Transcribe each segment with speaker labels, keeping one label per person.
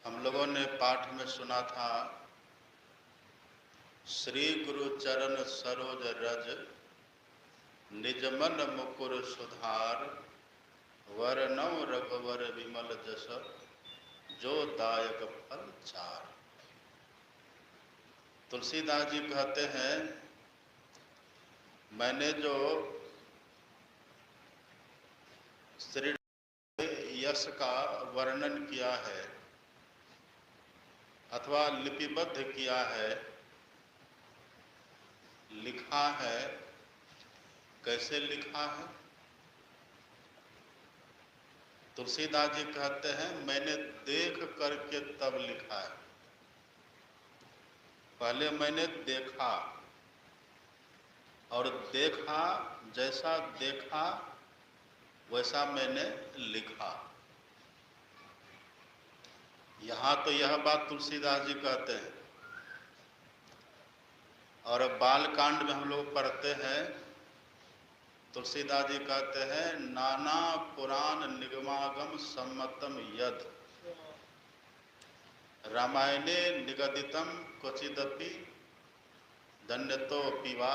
Speaker 1: हम लोगों ने पाठ में सुना था, श्री गुरु चरण सरोज रज निज मन मुकुर सुधार, वरनौ रघुवर विमल जस जो दायक फल चार। तुलसीदास जी कहते हैं, मैंने जो श्री यश का वर्णन किया है अथवा लिपिबद्ध किया है, लिखा है, कैसे लिखा है? तुलसीदास जी कहते हैं, मैंने देख करके तब लिखा है। पहले मैंने देखा और देखा, जैसा देखा वैसा मैंने लिखा। यहाँ तो यह बात तुलसीदास जी कहते हैं। और बालकांड में हम लोग पढ़ते हैं, तुलसीदास जी कहते हैं, नाना पुराण निगमागम सम्मतम यद रामायणे निगदितम क्वचिदपि धन्यतो पिवा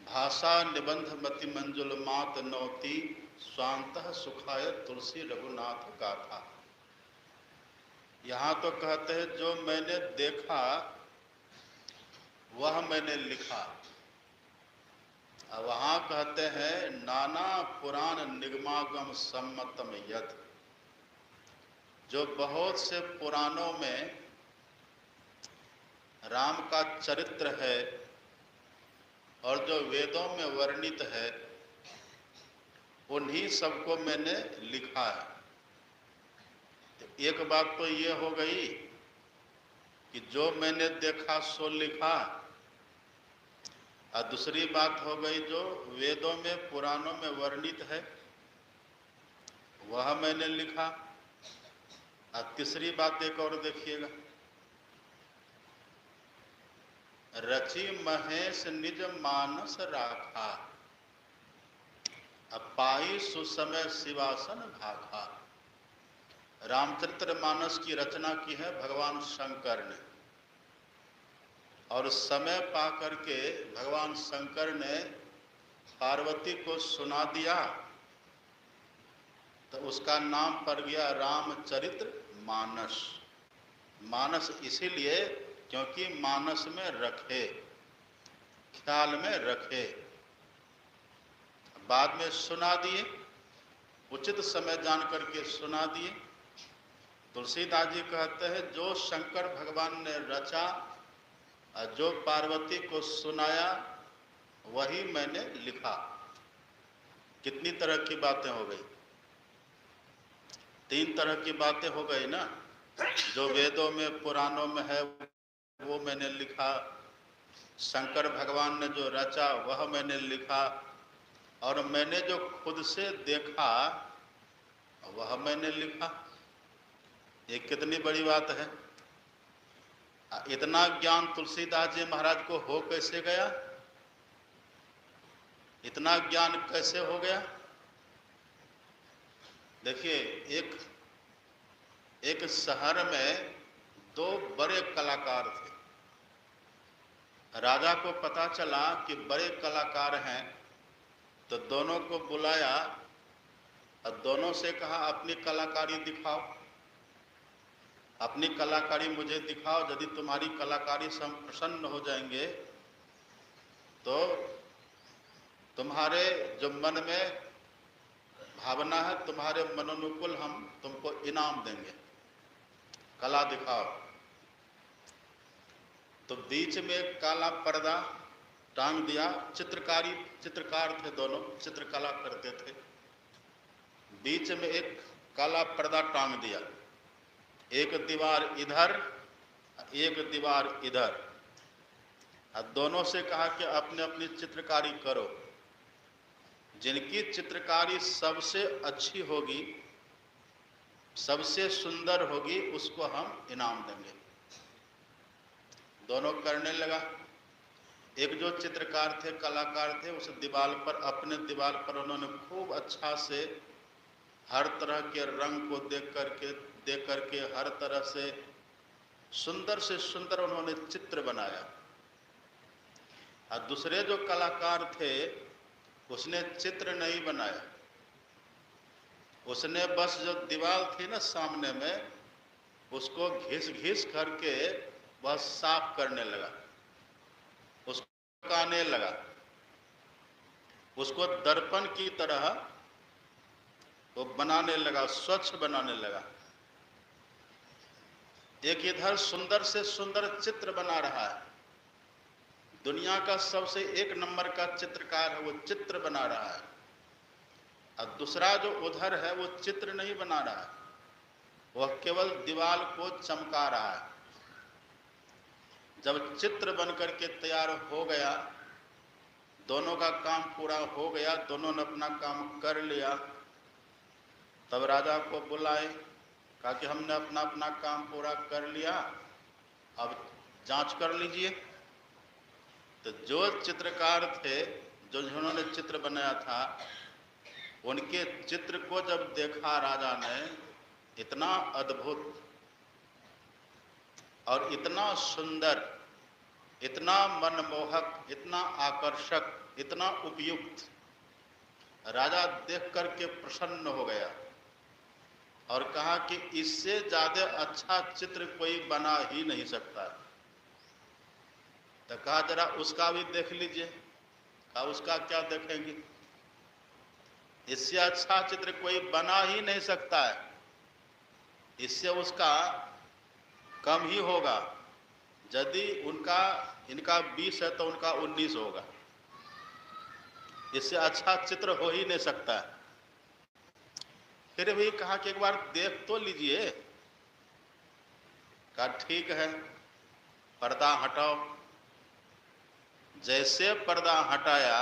Speaker 1: भाषा निबंध मति मंजुल मात नौती स्वांतः सुखाय तुलसी रघुनाथ गाथा। यहाँ तो कहते हैं जो मैंने देखा वह मैंने लिखा। वहाँ कहते हैं नाना पुराण निगमागम सम्मतम यद, जो बहुत से पुराणों में राम का चरित्र है और जो वेदों में वर्णित है, उन्हीं सबको मैंने लिखा है। तो एक बात तो ये हो गई कि जो मैंने देखा सो लिखा, और दूसरी बात हो गई जो वेदों में पुराणों में वर्णित है वह मैंने लिखा। और तीसरी बात एक और देखिएगा, रचि महेश निज मानस राखा, पाई सुसमय शिवासन भाखा। रामचरित्र मानस की रचना की है भगवान शंकर ने, और समय पा करके भगवान शंकर ने पार्वती को सुना दिया, तो उसका नाम पड़ गया रामचरित्र मानस। मानस इसीलिए क्योंकि मानस में रखे, ख्याल में रखे। बाद में सुना दिए, उचित समय जान करके सुना दिए। तुलसीदास जी कहते हैं जो शंकर भगवान ने रचा और जो पार्वती को सुनाया वही मैंने लिखा। कितनी तरह की बातें हो गई? 3 तरह की बातें हो गई ना। जो वेदों में पुराणों में है वो मैंने लिखा, शंकर भगवान ने जो रचा वह मैंने लिखा, और मैंने जो खुद से देखा वह मैंने लिखा। ये कितनी बड़ी बात है। इतना ज्ञान तुलसीदास जी महाराज को हो कैसे गया? इतना ज्ञान कैसे हो गया? देखिए, एक शहर में 2 बड़े कलाकार थे। राजा को पता चला कि बड़े कलाकार हैं, तो दोनों को बुलाया और दोनों से कहा अपनी कलाकारी दिखाओ, अपनी कलाकारी मुझे दिखाओ। यदि तुम्हारी कलाकारी से हम प्रसन्न हो जाएंगे तो तुम्हारे जो मन में भावना है, तुम्हारे मनोनुकूल हम तुमको इनाम देंगे, कला दिखाओ। तो बीच में एक काला पर्दा टांग दिया। चित्रकार थे दोनों, चित्रकला करते थे। बीच में एक काला पर्दा टांग दिया, एक दीवार इधर, एक दीवार इधर, और दोनों से कहा कि अपने अपनी चित्रकारी करो। जिनकी चित्रकारी सबसे अच्छी होगी, सबसे सुंदर होगी, उसको हम इनाम देंगे। दोनों करने लगा। एक जो चित्रकार थे, कलाकार थे, उस दीवार पर, अपने दीवार पर उन्होंने खूब अच्छा से हर तरह के रंग को देख करके हर तरह से सुंदर उन्होंने चित्र बनाया। और दूसरे जो कलाकार थे उसने चित्र नहीं बनाया, उसने बस जो दीवार थी ना सामने में उसको घिस घिस करके बस साफ करने लगा, उसको काटने लगा, उसको दर्पण की तरह वो बनाने लगा, स्वच्छ बनाने लगा। एक इधर सुंदर से सुंदर चित्र बना रहा है, दुनिया का सबसे एक नंबर का चित्रकार है, वो चित्र बना रहा है। और दूसरा जो उधर है वो चित्र नहीं बना रहा है, वह केवल दीवार को चमका रहा है। जब चित्र बनकर के तैयार हो गया, दोनों का काम पूरा हो गया, दोनों ने अपना काम कर लिया, तब राजा को बुलाए, कहा कि हमने अपना अपना काम पूरा कर लिया, अब जांच कर लीजिए। तो जो चित्रकार थे, जो जिन्होंने चित्र बनाया था, उनके चित्र को जब देखा राजा ने, इतना अद्भुत और इतना सुंदर, इतना मनमोहक, इतना आकर्षक, इतना उपयुक्त, राजा देख करके प्रसन्न हो गया और कहा कि इससे ज्यादा अच्छा चित्र कोई बना ही नहीं सकता। तो कहा जरा उसका भी देख लीजिए। कहा उसका क्या देखेंगे, इससे अच्छा चित्र कोई बना ही नहीं सकता है, इससे उसका कम ही होगा। यदि इनका 20 है तो उनका 19 होगा, इससे अच्छा चित्र हो ही नहीं सकता है। फिर भी कहा कि एक बार देख तो लीजिए। कहा ठीक है, पर्दा हटाओ। जैसे पर्दा हटाया,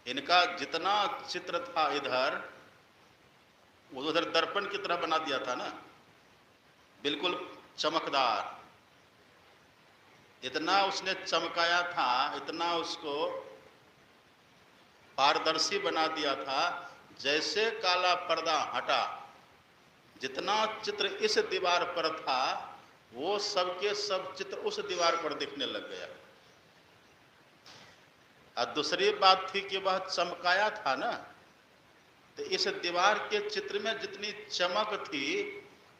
Speaker 1: इनका जितना चित्र था इधर, उधर दर्पण की तरह बना दिया था ना, बिल्कुल चमकदार, इतना उसने चमकाया था, इतना उसको पारदर्शी बना दिया था। जैसे काला पर्दा हटा, जितना चित्र इस दीवार पर था वो सबके सब चित्र उस दीवार पर दिखने लग गया। और दूसरी बात थी कि वह चमकाया था ना, तो इस दीवार के चित्र में जितनी चमक थी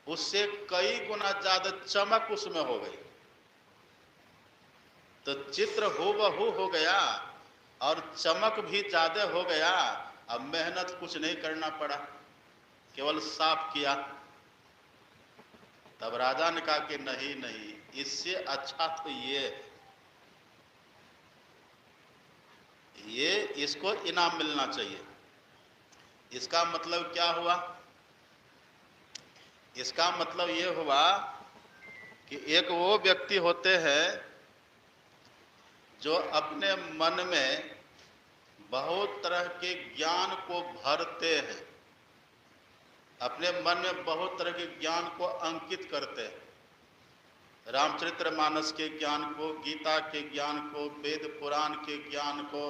Speaker 1: उससे कई गुना ज्यादा चमक उसमें हो गई। तो चित्र हूबहू हो गया और चमक भी ज्यादा हो गया। अब मेहनत कुछ नहीं करना पड़ा, केवल साफ किया। तब राजा ने कहा कि नहीं नहीं, इससे अच्छा तो ये इसको इनाम मिलना चाहिए। इसका मतलब क्या हुआ? इसका मतलब ये हुआ कि एक वो व्यक्ति होते हैं जो अपने मन में बहुत तरह के ज्ञान को भरते हैं, अपने मन में बहुत तरह के ज्ञान को अंकित करते हैं, रामचरितमानस के ज्ञान को, गीता के ज्ञान को, वेद पुराण के ज्ञान को,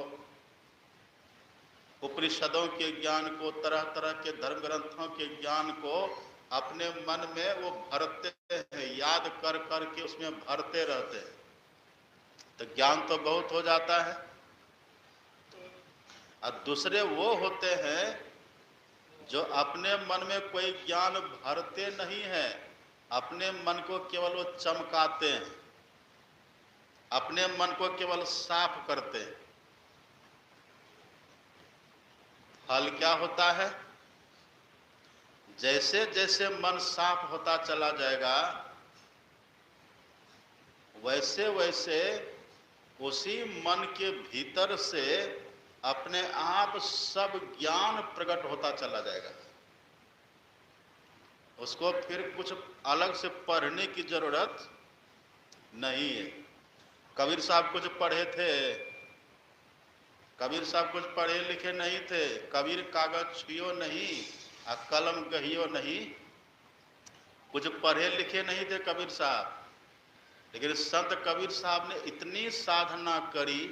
Speaker 1: उपनिषदों के ज्ञान को, तरह तरह के धर्म ग्रंथों के ज्ञान को अपने मन में वो भरते हैं, याद कर कर के उसमें भरते रहते हैं। तो ज्ञान तो बहुत हो जाता है। और दूसरे वो होते हैं जो अपने मन में कोई ज्ञान भरते नहीं है, अपने मन को केवल वो चमकाते हैं, अपने मन को केवल साफ करते हैं। फल क्या होता है? जैसे जैसे मन साफ होता चला जाएगा, वैसे वैसे उसी मन के भीतर से अपने आप सब ज्ञान प्रकट होता चला जाएगा। उसको फिर कुछ अलग से पढ़ने की जरूरत नहीं है। कबीर साहब कुछ पढ़े थे? कबीर साहब कुछ पढ़े लिखे नहीं थे। कबीर कागज छुइयो नहीं और कलम गहियो नहीं, कुछ पढ़े लिखे नहीं थे कबीर साहब। लेकिन संत कबीर साहब ने इतनी साधना करी,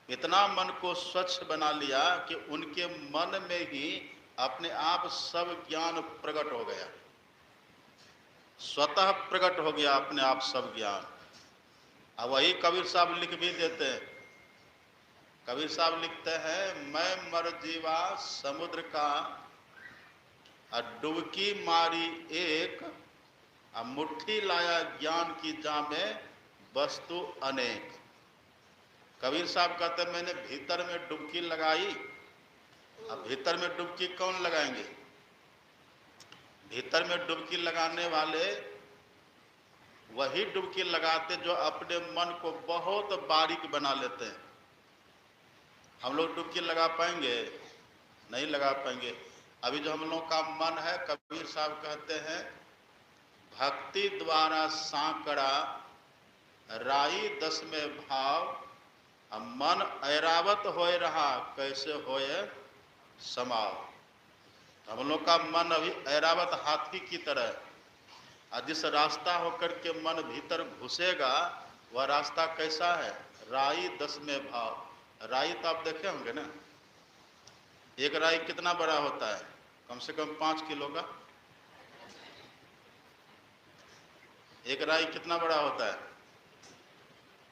Speaker 1: इतना मन को स्वच्छ बना लिया कि उनके मन में ही अपने आप सब ज्ञान प्रकट हो गया, स्वतः प्रकट हो गया अपने आप सब ज्ञान। अब वही कबीर साहब लिख भी देते हैं। कबीर साहब लिखते हैं, मैं मर जीवा समुद्र का, डुबकी मारी एक, मुट्ठी लाया ज्ञान की जामे वस्तु अनेक। कबीर साहब कहते हैं, मैंने भीतर में डुबकी लगाई। अब भीतर में डुबकी कौन लगाएंगे? भीतर में डुबकी लगाने वाले वही डुबकी लगाते जो अपने मन को बहुत बारीक बना लेते हैं। हम लोग डुबकी लगा पाएंगे? नहीं लगा पाएंगे। अभी जो हम लोग का मन है, कबीर साहब कहते हैं, भक्ति द्वारा सांकड़ा राई दस में भाव, मन ऐरावत होए रहा कैसे होए समाव। हम लोग का मन अभी ऐरावत हाथी की तरह है, और जिस रास्ता होकर के मन भीतर घुसेगा वह रास्ता कैसा है? राई दस में भाव। राई तो आप देखे होंगे ना, एक राई कितना बड़ा होता है? कम से कम 5 किलो का। एक राई कितना बड़ा होता है?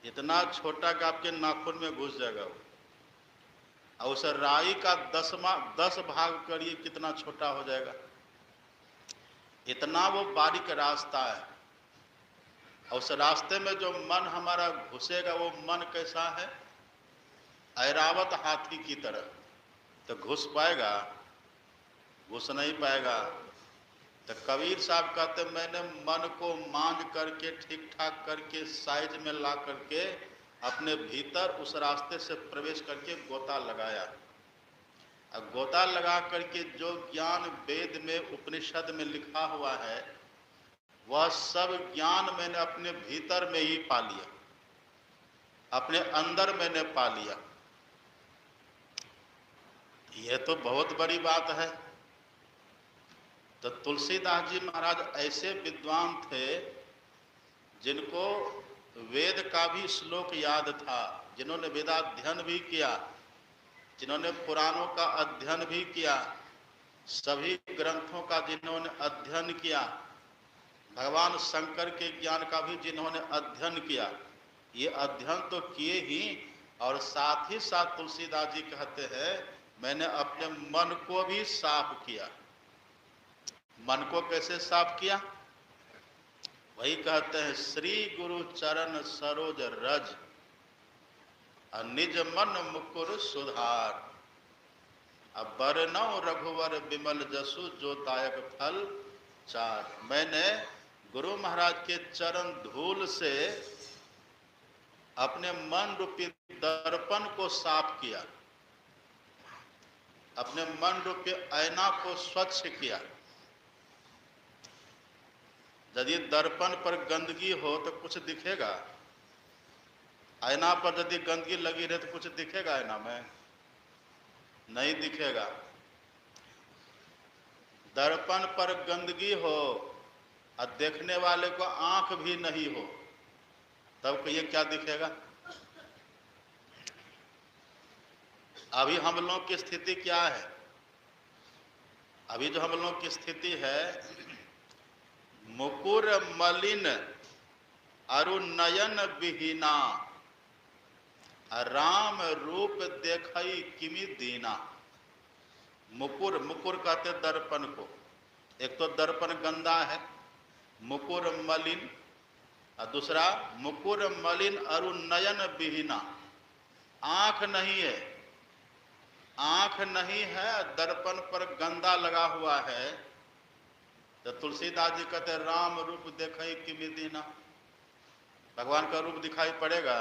Speaker 1: इतना छोटा कि आपके नाखून में घुस जाएगा वो। और उस राई का 10 भाग करिए, कितना छोटा हो जाएगा। इतना वो बारीक रास्ता है। और उस रास्ते में जो मन हमारा घुसेगा वो मन कैसा है? ऐरावत हाथी की तरह। तो घुस पाएगा? घुस नहीं पाएगा। तो कबीर साहब कहते, मैंने मन को मांझ करके ठीक ठाक करके साइज में ला करके अपने भीतर उस रास्ते से प्रवेश करके गोता लगाया। अब गोता लगा करके जो ज्ञान वेद में उपनिषद में लिखा हुआ है वह सब ज्ञान मैंने अपने भीतर में ही पा लिया, अपने अंदर मैंने पा लिया। यह तो बहुत बड़ी बात है। तो तुलसीदास जी महाराज ऐसे विद्वान थे जिनको वेद का भी श्लोक याद था, जिन्होंने वेदाध्ययन भी किया, जिन्होंने पुराणों का अध्ययन भी किया, सभी ग्रंथों का जिन्होंने अध्ययन किया, भगवान शंकर के ज्ञान का भी जिन्होंने अध्ययन किया। ये अध्ययन तो किए ही, और साथ ही साथ तुलसीदास जी कहते हैं, मैंने अपने मन को भी साफ किया। मन को कैसे साफ किया? वही कहते हैं, श्री गुरु चरण सरोज रज, निज मन मुकुर सुधार, अब बरनौ रघुवर विमल जसु जो दायक फल चार। मैंने गुरु महाराज के चरण धूल से अपने मन रूपी दर्पण को साफ किया, अपने मन रूपी आईना को स्वच्छ किया। यदि दर्पण पर गंदगी हो तो कुछ दिखेगा? आईना पर यदि गंदगी लगी रहे तो कुछ दिखेगा आईना में? नहीं दिखेगा। दर्पण पर गंदगी हो और देखने वाले को आंख भी नहीं हो, तब ये क्या दिखेगा? अभी हम लोगों की स्थिति क्या है? अभी जो हम लोगों की स्थिति है, मुकुर मलिन अरु नयन विहीना, राम रूप देखई किमि दीना। मुकुर, मुकुर कहते दर्पण को। एक तो दर्पण गंदा है, मुकुर मलिन, और दूसरा मुकुर मलिन अरु नयन विहीना, आंख नहीं है, आंख नहीं है, दर्पण पर गंदा लगा हुआ है। तो तुलसीदास जी कहते राम रूप देखई किमि दीना, भगवान का रूप दिखाई पड़ेगा?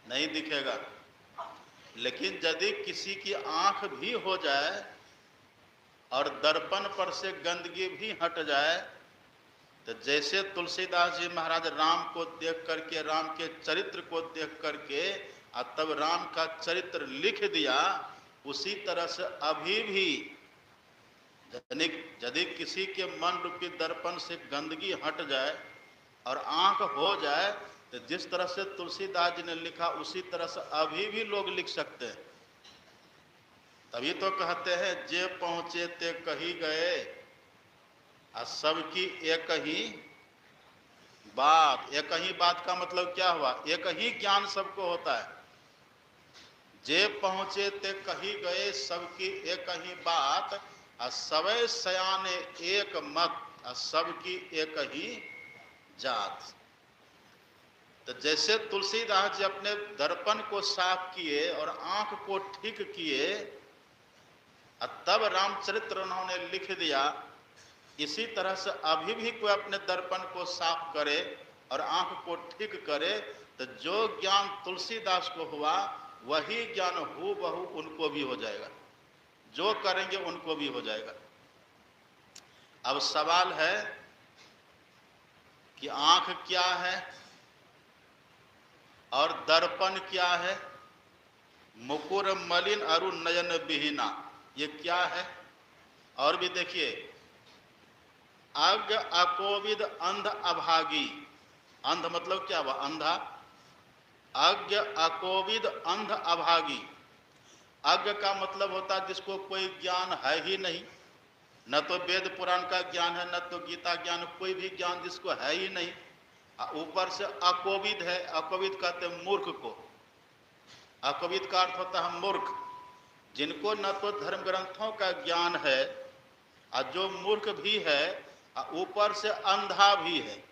Speaker 1: नहीं दिखेगा। लेकिन यदि किसी की आंख भी हो जाए और दर्पण पर से गंदगी भी हट जाए, तो जैसे तुलसीदास जी महाराज राम को देख करके, राम के चरित्र को देख करके और तब राम का चरित्र लिख दिया, उसी तरह से अभी भी यदि किसी के मन रूपी दर्पण से गंदगी हट जाए और आंख हो जाए, तो जिस तरह से तुलसीदास जी ने लिखा उसी तरह से अभी भी लोग लिख सकते हैं। तभी तो कहते हैं जे पहुंचे ते कही गए, और सबकी एक ही बात। एक ही बात का मतलब क्या हुआ? एक ही ज्ञान सबको होता है। जे पहुंचे ते कही गए, सबकी एक ही बात, और सबे सयाने एक मत, और सबकी एक ही जात। तो जैसे तुलसीदास जी अपने दर्पण को साफ किए और आंख को ठीक किए, तब रामचरित्र उन्होंने लिख दिया, इसी तरह से अभी भी कोई अपने दर्पण को साफ करे और आंख को ठीक करे, तो जो ज्ञान तुलसीदास को हुआ वही ज्ञान हूबहू उनको भी हो जाएगा। जो करेंगे उनको भी हो जाएगा। अब सवाल है कि आंख क्या है और दर्पण क्या है? मुकुर मलिन अरु नयन विहीना, ये क्या है? और भी देखिए, अज्ञ अकोविद अंध अभागी। अंध मतलब क्या हुआ? अंधा। अज्ञ अकोविद अंध अभागी। अज्ञ का मतलब होता है जिसको कोई ज्ञान है ही नहीं, न तो वेद पुराण का ज्ञान है, न तो गीता ज्ञान, कोई भी ज्ञान जिसको है ही नहीं। ऊपर से अकोविद है। अकोविद कहते हैं मूर्ख को। अकोविद का अर्थ होता है मूर्ख, जिनको न तो धर्म ग्रंथों का ज्ञान है, और जो मूर्ख भी है, ऊपर से अंधा भी है।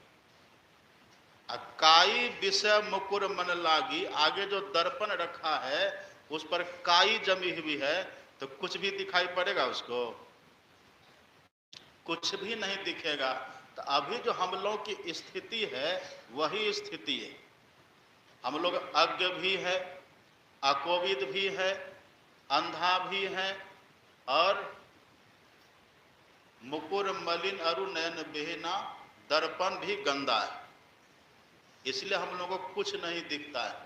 Speaker 1: काई विषय मुकुर मन लागी, आगे जो दर्पण रखा है उस पर काई जमी हुई है, तो कुछ भी दिखाई पड़ेगा उसको? कुछ भी नहीं दिखेगा। तो अभी जो हम लोग की स्थिति है वही स्थिति है। हम लोग अज्ञ भी है, अकोविद भी है, अंधा भी है, और मुकुर मलिन अरु नयन विहीना, दर्पण भी गंदा है। इसलिए हम लोगों को कुछ नहीं दिखता है।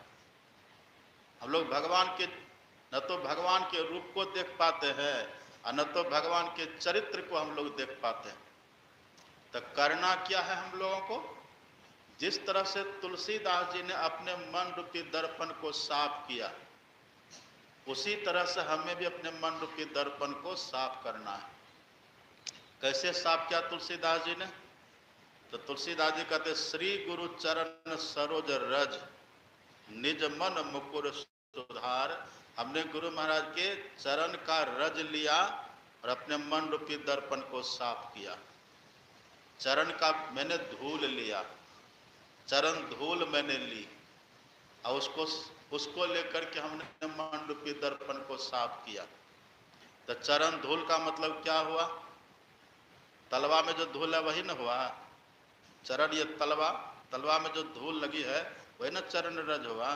Speaker 1: हम लोग भगवान के, न तो भगवान के रूप को देख पाते हैं और न तो भगवान के चरित्र को हम लोग देख पाते हैं। तो करना क्या है हम लोगों को? जिस तरह से तुलसीदास जी ने अपने मन रूपी दर्पण को साफ किया, उसी तरह से हमें भी अपने मन रूपी दर्पण को साफ करना है। कैसे साफ किया तुलसीदास जी ने? तो तुलसीदास जी कहते, श्री गुरु चरण सरोज रज, निज मन मुकुर सुधार। हमने गुरु महाराज के चरण का रज लिया और अपने मन रूपी दर्पण को साफ किया। चरण का मैंने धूल लिया, चरण धूल मैंने ली, और उसको लेकर के हमने मन रूपी दर्पण को साफ किया। तो चरण धूल का मतलब क्या हुआ? तलवा में जो धूल है वही न हुआ चरण। ये तलवा में जो धूल लगी है वही ना चरण रज हुआ।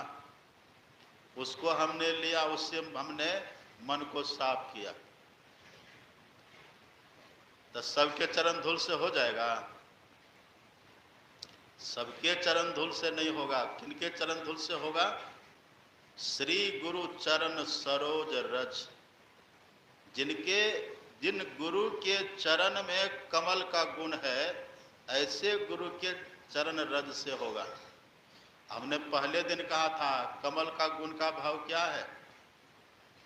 Speaker 1: उसको हमने लिया, उससे हमने मन को साफ किया। तो सबके चरण धूल से हो जाएगा? सबके चरण धूल से नहीं होगा। किनके चरण धूल से होगा? श्री गुरु चरण सरोज रज। जिन गुरु के चरण में कमल का गुण है, ऐसे गुरु के चरण रज से होगा। हमने पहले दिन कहा था कमल का गुण का भाव क्या है?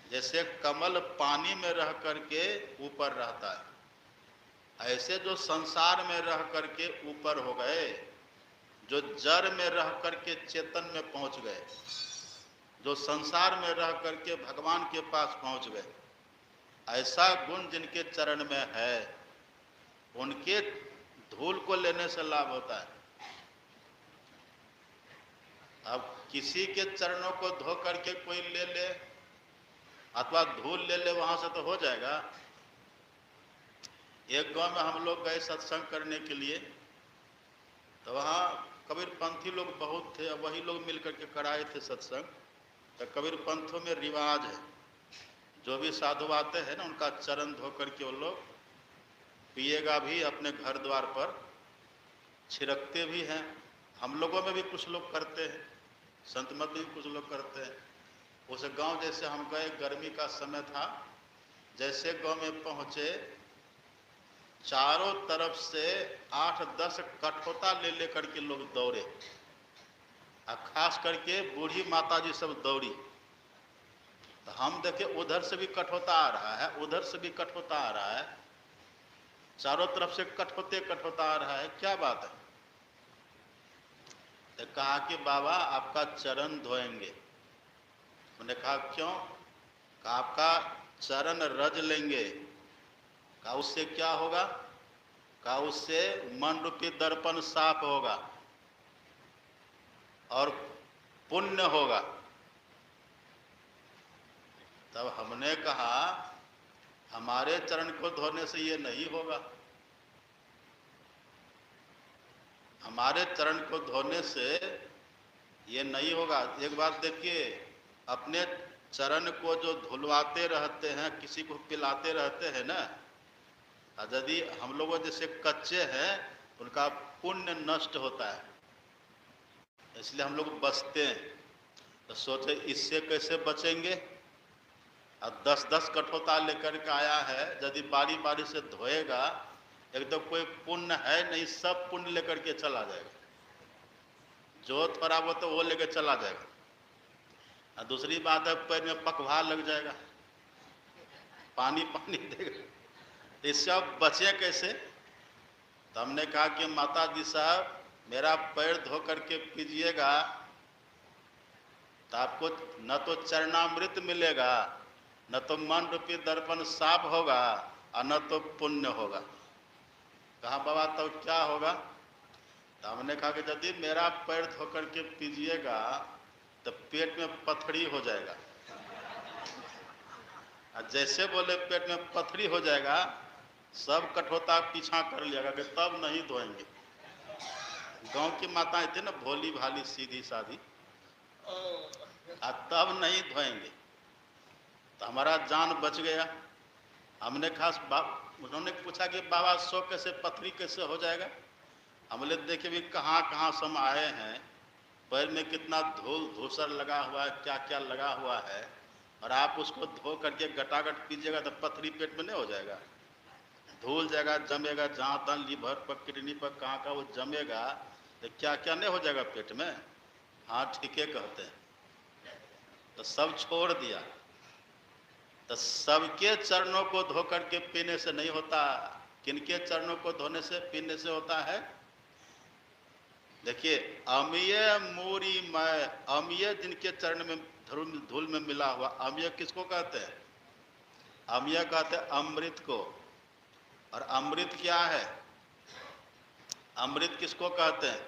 Speaker 1: जैसे कमल पानी में रह करके ऊपर रहता है, ऐसे जो संसार में रह करके ऊपर हो गए, जो जड़ में रह करके चेतन में पहुंच गए, जो संसार में रह करके भगवान के पास पहुंच गए, ऐसा गुण जिनके चरण में है, उनके धूल को लेने से लाभ होता है। अब किसी के चरणों को धो करके कोई ले ले अथवा धूल ले ले, वहां से तो हो जाएगा। एक गांव में हम लोग गए सत्संग करने के लिए, तो वहाँ कबीरपंथी लोग बहुत थे, वही लोग मिलकर के कराए थे सत्संग। तो कबीरपंथों में रिवाज है, जो भी साधु आते हैं ना, उनका चरण धो करके वो लोग पिएगा भी, अपने घर द्वार पर छिड़कते भी हैं। हम लोगों में भी कुछ लोग करते हैं, संत मत में भी कुछ लोग करते हैं। उस गांव जैसे हम गए, गर्मी का समय था, जैसे गांव में पहुंचे, चारों तरफ से 8-10 कठोता ले लेकर के लोग दौड़े, और खास करके बूढ़ी माता जी सब दौड़ी। तो हम देखे उधर से भी कट होता आ रहा है, उधर से भी कट होता आ रहा है, चारों तरफ से कट होता आ रहा है, क्या बात है? तो कहा कि बाबा आपका चरण धोएंगे। मैंने कहा क्यों? कहा आपका चरण रज लेंगे। कहा उससे क्या होगा? कहा उससे मन रूपी दर्पण साफ होगा और पुण्य होगा। तब हमने कहा हमारे चरण को धोने से ये नहीं होगा, हमारे चरण को धोने से ये नहीं होगा। एक बात देखिए, अपने चरण को जो धुलवाते रहते हैं, किसी को पिलाते रहते हैं ना, यदि हम लोगों जैसे कच्चे हैं उनका पुण्य नष्ट होता है, इसलिए हम लोग बचते हैं। तो सोचे इससे कैसे बचेंगे? अब 10-10 कठोता लेकर के आया है, यदि बारी बारी से धोएगा, एक तो कोई पुण्य है नहीं, सब पुण्य लेकर के चला जाएगा, जो थोड़ा बहुत तो वो लेकर चला जाएगा। और दूसरी बात है पैर में पकवाह लग जाएगा, पानी पानी देगा, इससे अब बचे कैसे? तो हमने कहा कि माता जी साहब मेरा पैर धो करके पीजिएगा तो आपको न तो चरणामृत मिलेगा, न तो मन रूपी दर्पण साफ होगा और न तो पुण्य होगा। कहा बाबा तो क्या होगा? तो हमने कहा कि यदि मेरा पैर धो करके पीजिएगा तो पेट में पथरी हो जाएगा, और जैसे बोले पेट में पथरी हो जाएगा, सब कठोता पीछा कर लिएगा कि तब नहीं धोएंगे। गांव की माताएं थी ना, भोली भाली सीधी सादी, तब नहीं धोएंगे। तो हमारा जान बच गया। हमने खास उन्होंने पूछा कि बाबा सो कैसे, पथरी कैसे हो जाएगा? हमने देखे भी कहाँ कहाँ सम आए हैं, पैर में कितना धूल धूसर लगा हुआ है, क्या क्या लगा हुआ है, और आप उसको धो करके गटागट पीजिएगा तो पथरी पेट में नहीं हो जाएगा? धूल जाएगा, जमेगा, जहाँ तहाँ लीवर पर किडनी पर कहाँ का वो जमेगा, तो क्या क्या नहीं हो जाएगा पेट में? हाँ ठीक है कहते हैं। तो सब छोड़ दिया। तो सबके चरणों को धो करके पीने से नहीं होता, किनके चरणों को धोने से पीने से होता है? देखिए, अमीय मूरी मय, अमीय जिनके चरण में धूल में मिला हुआ, अमीय किसको कहते हैं? अमीय कहते हैं अमृत को। और अमृत क्या है? अमृत किसको कहते हैं?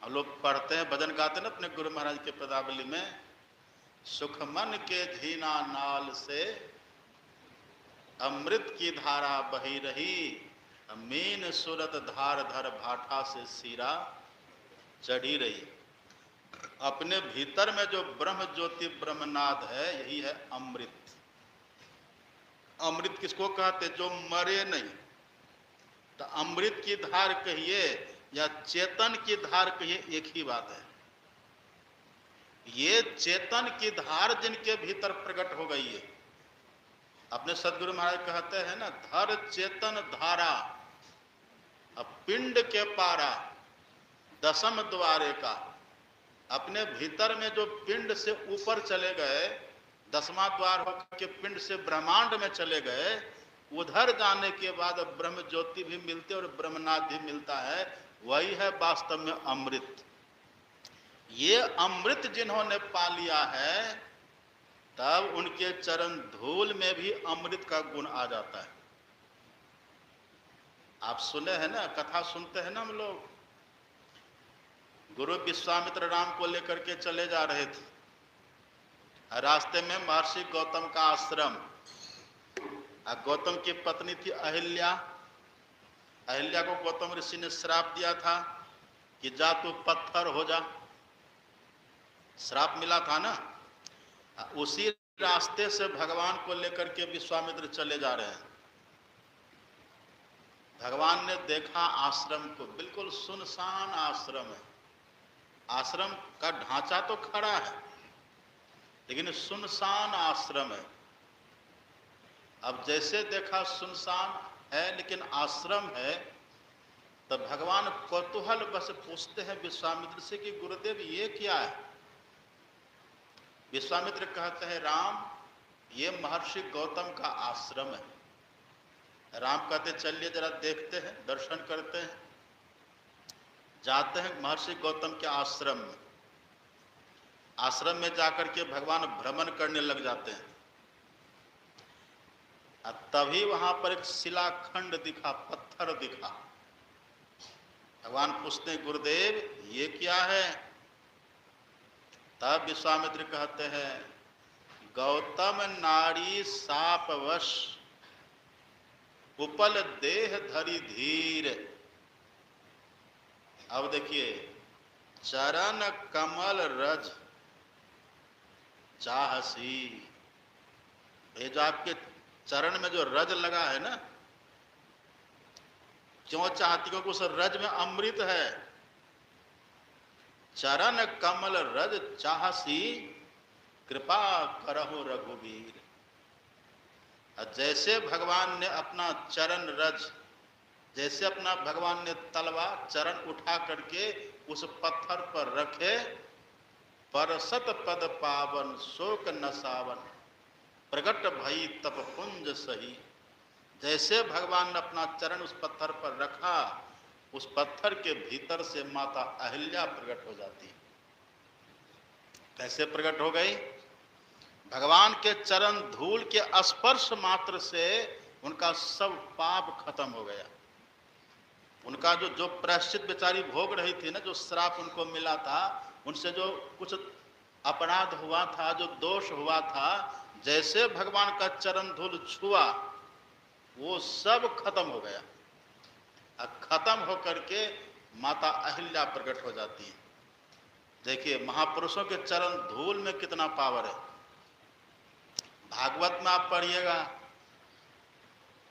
Speaker 1: हम लोग पढ़ते हैं, भजन गाते हैं ना अपने गुरु महाराज के पदावली में, सुख मन के झीना नाल से अमृत की धारा बही रही, मीन सूरत धार धर भाठा से सीरा चढ़ी रही। अपने भीतर में जो ब्रह्म ज्योति ब्रह्मनाद है, यही है अमृत। अमृत किसको कहते? जो मरे नहीं। तो अमृत की धार कहिए या चेतन की धार कहिए, एक ही बात है। ये चेतन की धार जिनके भीतर प्रकट हो गई है, अपने सदगुरु महाराज कहते हैं ना, धर चेतन धारा अब पिंड के पारा दसम द्वारे का। अपने भीतर में जो पिंड से ऊपर चले गए, 10वां द्वार होकर के पिंड से ब्रह्मांड में चले गए, उधर जाने के बाद ब्रह्म ज्योति भी मिलती है और ब्रह्मनाद भी मिलता है। वही है वास्तव में अमृत। ये अमृत जिन्होंने पा लिया है, तब उनके चरण धूल में भी अमृत का गुण आ जाता है। आप सुने हैं ना, कथा सुनते हैं ना हम लोग, गुरु विश्वामित्र राम को लेकर के चले जा रहे थे, रास्ते में महर्षि गौतम का आश्रम, गौतम की पत्नी थी अहिल्या। अहिल्या को गौतम ऋषि ने श्राप दिया था कि जा तू पत्थर हो जा, श्राप मिला था ना। उसी रास्ते से भगवान को लेकर के विश्वामित्र चले जा रहे हैं। भगवान ने देखा आश्रम को, बिल्कुल सुनसान आश्रम है। आश्रम का ढांचा तो खड़ा है लेकिन सुनसान आश्रम है। अब जैसे देखा सुनसान है लेकिन आश्रम है, तो भगवान कौतूहल बस पूछते हैं विश्वामित्र से कि गुरुदेव ये क्या है? विश्वामित्र कहते हैं राम, ये महर्षि गौतम का आश्रम है। राम कहते चलिए जरा देखते हैं, दर्शन करते हैं। जाते हैं महर्षि गौतम के आश्रम में। आश्रम में जाकर के भगवान भ्रमण करने लग जाते हैं। तभी वहां पर एक शिलाखंड दिखा, पत्थर दिखा। भगवान पूछते हैं गुरुदेव ये क्या है? तब विश्वामित्र कहते हैं गौतम नारी सापवश उपल देह धरि धीर। अब देखिए, चरण कमल रज चाहसी। ये जो आपके चरण में जो रज लगा है ना, क्यों चाहती? क्योंकि उस रज में अमृत है। चरण कमल रज चाहसी, कृपा करहु रघुवीर। जैसे भगवान ने अपना चरण रज, जैसे अपना भगवान ने तलवा चरण उठा करके उस पत्थर पर रखे, परसत पद पावन शोक नसावन, प्रगट भई तप पुंज सही। जैसे भगवान ने अपना चरण उस पत्थर पर रखा, उस पत्थर के भीतर से माता अहिल्या प्रकट हो जाती। कैसे प्रकट हो गई? भगवान के चरण धूल के स्पर्श मात्र से उनका सब पाप खत्म हो गया। उनका जो प्रायश्चित बेचारी भोग रही थी ना, जो श्राप उनको मिला था, उनसे जो कुछ अपराध हुआ था, जो दोष हुआ था, जैसे भगवान का चरण धूल छुआ वो सब खत्म हो गया। खत्म होकर के माता अहिल्या प्रकट हो जाती है। देखिए महापुरुषों के चरण धूल में कितना पावर है। भागवत में आप पढ़िएगा,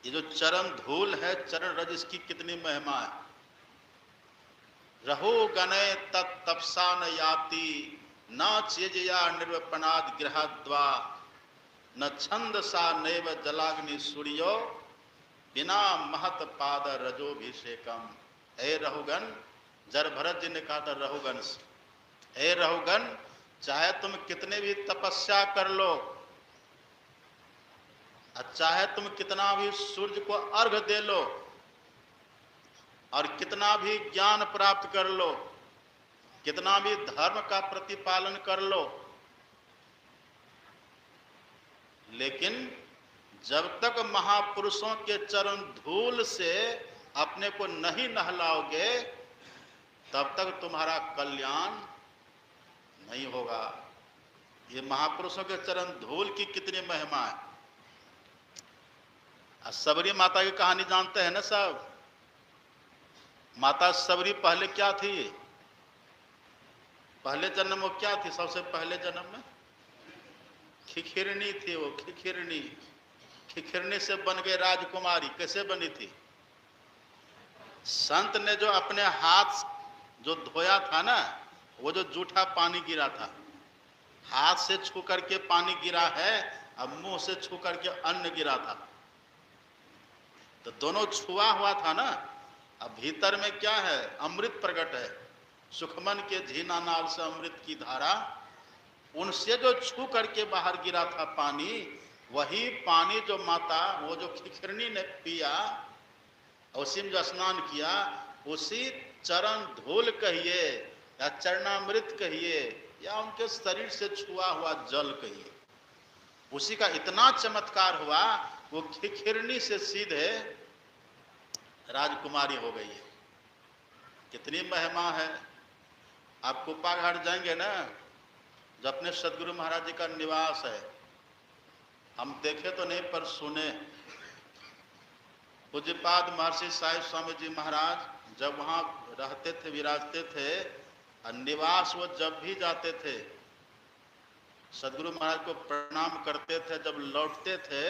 Speaker 1: ये जो चरण धूल है, चरण रज, इसकी कितनी महिमा है। रहो गणे तत्तपसा न याति, न चेजया निर्वपनाद गृहद्वा, न छंदसा नैव जलाग्नि सूर्यो, बिना महत पाद रजोभिषेकम। हे रहुगन, जर भरत जी ने कहा था रहुगन से, हे रहुगन, चाहे तुम कितने भी तपस्या कर लो, चाहे तुम कितना भी सूर्य को अर्घ दे लो, और कितना भी ज्ञान प्राप्त कर लो, कितना भी धर्म का प्रतिपालन कर लो, लेकिन जब तक महापुरुषों के चरण धूल से अपने को नहीं नहलाओगे, तब तक तुम्हारा कल्याण नहीं होगा। ये महापुरुषों के चरण धूल की कितनी महिमा है। सबरी माता की कहानी जानते हैं ना सब। माता सबरी पहले क्या थी? पहले जन्म में क्या थी? सबसे पहले जन्म में खिखिरनी थी। वो खिखिरनी, खिखिरनी से बन गई राजकुमारी। कैसे बनी थी? संत ने जो अपने हाथ जो धोया था ना, वो जो जूठा पानी गिरा था, हाथ से छू करके पानी गिरा है, अब मुंह से छू करके अन्न गिरा था, तो दोनों छुआ हुआ था ना। अब भीतर में क्या है? अमृत प्रकट है। सुखमन के झीना नाल से अमृत की धारा, उनसे जो छू करके बाहर गिरा था पानी, वही पानी जो माता, वो जो खिखिरनी ने पिया, उसी में जो स्नान किया, उसी चरण धूल कहिए या चरणामृत कहिए या उनके शरीर से छुआ हुआ जल कहिए, उसी का इतना चमत्कार हुआ, वो खिखिरनी से सीधे राजकुमारी हो गई है। कितनी महिमा है। आप कुप्पा घाट जाएंगे ना, जो अपने सदगुरु महाराज जी का निवास है, हम देखे तो नहीं पर सुने। पूज्यपाद महर्षि साहिब स्वामी जी महाराज जब वहाँ रहते थे, विराजते थे, और निवास वो जब भी जाते थे सदगुरु महाराज को प्रणाम करते थे। जब लौटते थे